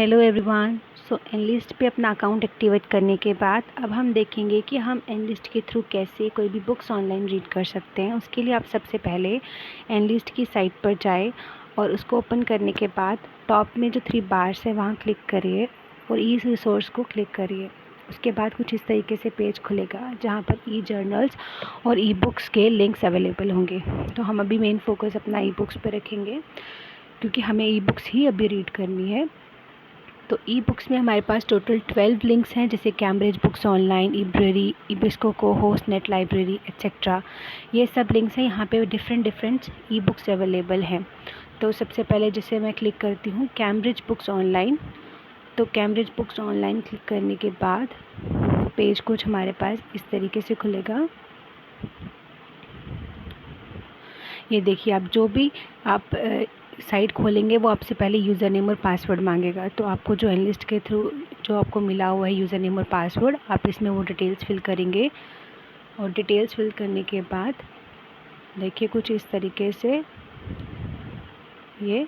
Hello everyone. सो analyst पे अपना account activate करने के बाद अब हम देखेंगे कि हम एनलिस्ट के थ्रू कैसे कोई भी बुक्स ऑनलाइन रीड कर सकते हैं। उसके लिए आप सबसे पहले एनलिस्ट की साइट पर जाए और उसको ओपन करने के बाद टॉप में जो 3 बार्स है वहाँ क्लिक करिए और ई रिसोर्स को क्लिक करिए। उसके बाद कुछ इस तरीके से पेज खुलेगा जहाँ पर ई जर्नल्स और ई बुक्स के लिंक्स अवेलेबल होंगे। तो हम अभी मेन फोकस अपना ई बुक्स पर रखेंगे क्योंकि हमें ई बुक्स ही अभी रीड करनी है। तो ई बुक्स में हमारे पास टोटल 12 लिंक्स हैं, जैसे कैम्ब्रिज बुक्स ऑनलाइन, इब्ररी, इबिस्को को होस्ट नेट लाइब्रेरी एक्सेट्रा। ये सब लिंक्स हैं। यहाँ पे डिफरेंट ई बुक्स अवेलेबल हैं। तो सबसे पहले जैसे मैं क्लिक करती हूँ कैम्ब्रिज बुक्स ऑनलाइन, तो कैम्ब्रिज बुक्स ऑनलाइन क्लिक करने के बाद पेज कुछ हमारे पास इस तरीके से खुलेगा। ये देखिए, आप जो भी आप साइट खोलेंगे वो आपसे पहले यूज़र नेम और पासवर्ड मांगेगा। तो आपको जो एनलिस्ट के थ्रू जो आपको मिला हुआ है यूज़र नेम और पासवर्ड, आप इसमें वो डिटेल्स फिल करेंगे। और डिटेल्स फिल करने के बाद देखिए कुछ इस तरीके से ये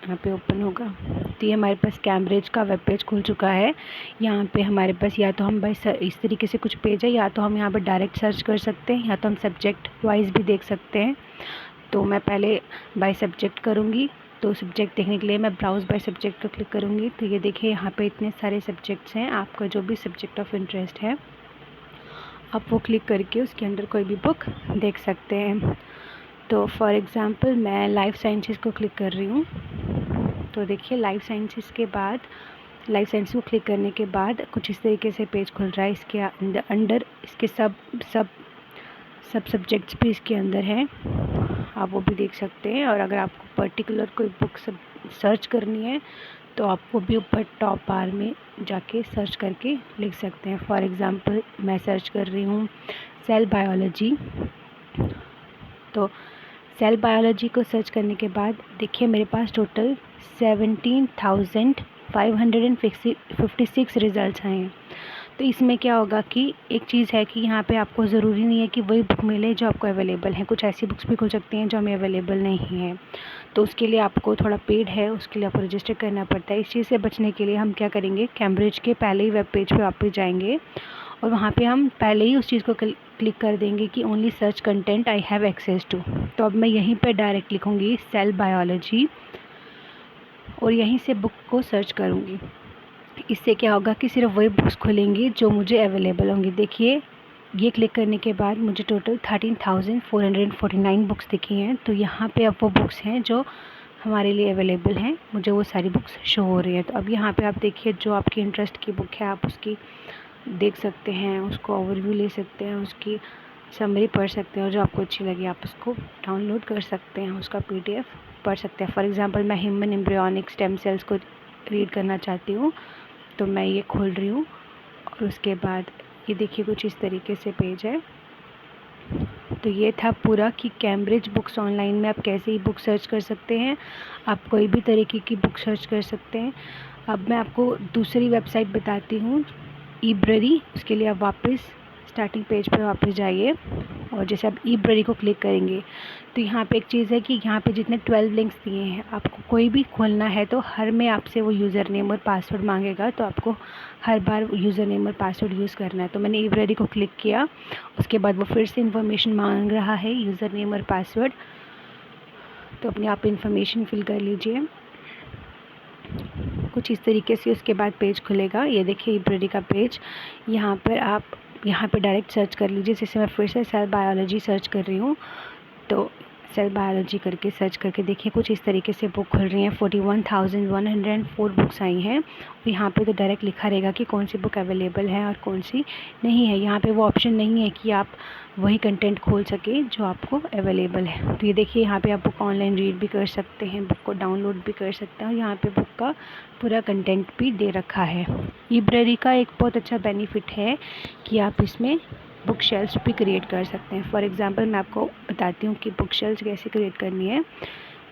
यहाँ पे ओपन होगा। तो ये हमारे पास कैम्ब्रिज का वेब पेज खुल चुका है। यहाँ पे हमारे पास या तो हम भाई इस तरीके से कुछ पेज है, या तो हम यहाँ पर डायरेक्ट सर्च कर सकते हैं, या तो हम सब्जेक्ट वाइज भी देख सकते हैं। तो मैं पहले बाय सब्जेक्ट करूँगी। तो सब्जेक्ट देखने के लिए मैं ब्राउज़ बाय सब्जेक्ट पर क्लिक करूँगी। तो ये देखिए यहाँ पे इतने सारे सब्जेक्ट्स हैं। आपका जो भी सब्जेक्ट ऑफ इंटरेस्ट है आप वो क्लिक करके उसके अंदर कोई भी बुक देख सकते हैं। तो फॉर एग्ज़ाम्पल मैं लाइफ साइंसेस को क्लिक कर रही हूँ। तो देखिए लाइफ साइंसेस के बाद लाइफ साइंस को क्लिक करने के बाद कुछ इस तरीके से पेज खुल रहा है। इसके अंदर इसके सब सब्जेक्ट्स भी इसके अंदर हैं, आप वो भी देख सकते हैं। और अगर आपको पर्टिकुलर कोई बुक सर्च करनी है तो आप वो भी ऊपर टॉप बार में जाके सर्च करके लिख सकते हैं। फॉर एग्ज़ाम्पल मैं सर्च कर रही हूँ सेल बायोलॉजी। तो सेल बायोलॉजी को सर्च करने के बाद देखिए मेरे पास टोटल 17,556 रिज़ल्ट्स आए हैं। तो इसमें क्या होगा कि एक चीज़ है कि यहाँ पे आपको ज़रूरी नहीं है कि वही बुक मिले जो आपको अवेलेबल है। कुछ ऐसी बुक्स भी खुल सकती हैं जो हमें अवेलेबल नहीं है। तो उसके लिए आपको थोड़ा पेड है, उसके लिए आपको रजिस्टर करना पड़ता है। इस चीज़ से बचने के लिए हम क्या करेंगे, कैम्ब्रिज के पहले ही वेब पेज पे वापस जाएंगे और वहाँ पे हम पहले ही उस चीज़ को क्लिक कर देंगे कि only search content I have access to. तो अब मैं यहीं पर डायरेक्ट लिखूँगी सेल बायोलॉजी और यहीं से बुक को सर्च करूँगी। इससे क्या होगा कि सिर्फ वही बुक्स खुलेंगी जो मुझे अवेलेबल होंगी। देखिए ये क्लिक करने के बाद मुझे टोटल 13,449 बुक्स दिखी हैं। तो यहाँ पे अब वो बुक्स हैं जो हमारे लिए अवेलेबल हैं, मुझे वो सारी बुक्स शो हो रही है। तो अब यहाँ पे आप देखिए जो आपकी इंटरेस्ट की बुक है आप उसकी देख सकते हैं, उसको ओवरव्यू ले सकते हैं, उसकी समरी पढ़ सकते हैं और जो आपको अच्छी लगी आप उसको डाउनलोड कर सकते हैं, उसका PDF पढ़ सकते हैं। फॉर एग्ज़ाम्पल मैं ह्यूमन एम्ब्रियोनिक स्टेम सेल्स को रीड करना चाहती हूँ, तो मैं ये खोल रही हूँ और उसके बाद ये देखिए कुछ इस तरीके से पेज है। तो ये था पूरा कि कैम्ब्रिज बुक्स ऑनलाइन में आप कैसे ही बुक सर्च कर सकते हैं। आप कोई भी तरीके की बुक सर्च कर सकते हैं। अब मैं आपको दूसरी वेबसाइट बताती हूँ, इब्ररी। उसके लिए आप वापस स्टार्टिंग पेज पर वापस जाइए और जैसे आप इब्ररी को क्लिक करेंगे तो यहाँ पे एक चीज़ है कि यहाँ पे जितने 12 लिंक्स दिए हैं आपको कोई भी खोलना है तो हर में आपसे वो यूज़र नेम और पासवर्ड मांगेगा। तो आपको हर बार यूज़र नेम और पासवर्ड यूज़ करना है। तो मैंने इब्ररी को क्लिक किया, उसके बाद वो फिर से इन्फॉर्मेशन मांग रहा है, यूज़र नेम और पासवर्ड। तो अपने आप इन्फॉर्मेशन फिल कर लीजिए कुछ इस तरीके से। उसके बाद पेज खुलेगा। ये देखिए इब्ररी का पेज। यहाँ पर आप यहाँ पे डायरेक्ट सर्च कर लीजिए। जैसे मैं फिर से सेल बायोलॉजी सर्च कर रही हूँ, तो सेल बायोलॉजी करके सर्च करके देखिए कुछ इस तरीके से बुक खुल रही हैं। 41,104 बुक्स आई हैं। और यहाँ पे तो डायरेक्ट लिखा रहेगा कि कौन सी बुक अवेलेबल है और कौन सी नहीं है। यहाँ पे वो ऑप्शन नहीं है कि आप वही कंटेंट खोल सके जो आपको अवेलेबल है। तो ये देखिए यहाँ पे आप बुक ऑनलाइन रीड भी कर सकते हैं, बुक को डाउनलोड भी कर सकते हैं और यहाँ पे बुक का पूरा कंटेंट भी दे रखा है। इब्ररी का एक बहुत अच्छा बेनिफिट है कि आप इसमें बुक शेल्फ्स भी क्रिएट कर सकते हैं। फॉर एग्ज़ाम्पल मैं आपको बताती हूँ कि बुक शेल्फ्स कैसे क्रिएट करनी है।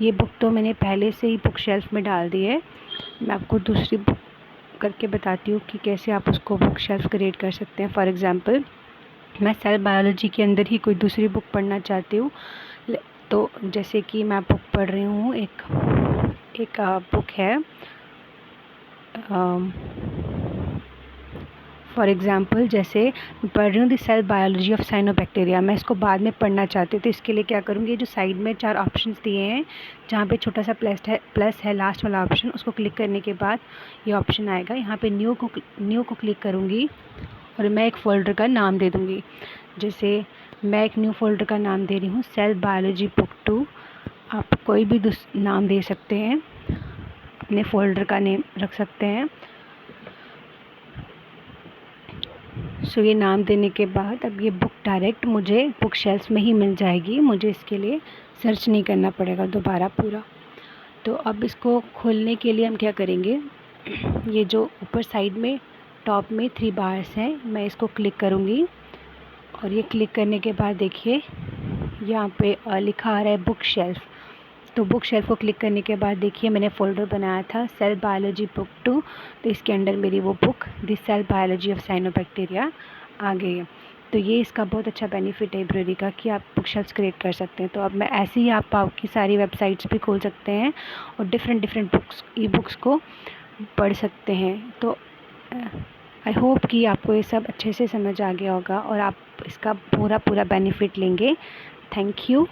ये बुक तो मैंने पहले से ही बुक शेल्फ में डाल दी है। मैं आपको दूसरी बुक करके बताती हूँ कि कैसे आप उसको बुक शेल्फ क्रिएट कर सकते हैं। फॉर एग्ज़ाम्पल मैं सेल बायोलॉजी के अंदर ही कोई दूसरी बुक पढ़ना चाहती हूँ। तो जैसे कि मैं बुक पढ़ रही हूँ एक एक बुक है, फॉर एग्ज़ाम्पल जैसे मैं पढ़ रही हूँ the cell biology of cyanobacteria, मैं इसको बाद में पढ़ना चाहती हूँ, तो इसके लिए क्या करूँगी, जो साइड में 4 ऑप्शंस दिए हैं जहाँ पे छोटा सा प्लस है लास्ट वाला ऑप्शन, उसको क्लिक करने के बाद ये ऑप्शन आएगा। यहाँ पे न्यू को क्लिक करूँगी और मैं एक फ़ोल्डर का नाम दे दूँगी। जैसे मैं एक न्यू फ़ोल्डर का नाम दे रही हूँ सेल बायोलॉजी बुक 2। आप कोई भी नाम दे सकते हैं, अपने फ़ोल्डर का नेम रख सकते हैं। सो ये नाम देने के बाद अब ये बुक डायरेक्ट मुझे बुक शेल्फ में ही मिल जाएगी, मुझे इसके लिए सर्च नहीं करना पड़ेगा दोबारा पूरा। तो अब इसको खोलने के लिए हम क्या करेंगे, ये जो ऊपर साइड में टॉप में 3 बार्स हैं, मैं इसको क्लिक करूँगी और ये क्लिक करने के बाद देखिए यहाँ पे लिखा आ रहा है बुक शेल्फ। तो बुक शेल्फ को क्लिक करने के बाद देखिए मैंने फ़ोल्डर बनाया था सेल बायोलॉजी बुक 2, तो इसके अंदर मेरी वो book the cell biology of cyanobacteria आ गई है। तो ये इसका बहुत अच्छा बेनिफिट है लाइब्रेरी का कि आप बुक शेल्फ्स क्रिएट कर सकते हैं। तो अब मैं ऐसे ही आप आपकी सारी वेबसाइट्स भी खोल सकते हैं और डिफरेंट बुक्स ई बुक्स को पढ़ सकते हैं। तो आई होप कि आपको ये सब अच्छे से समझ आ गया होगा और आप इसका पूरा बेनिफिट लेंगे। Thank you.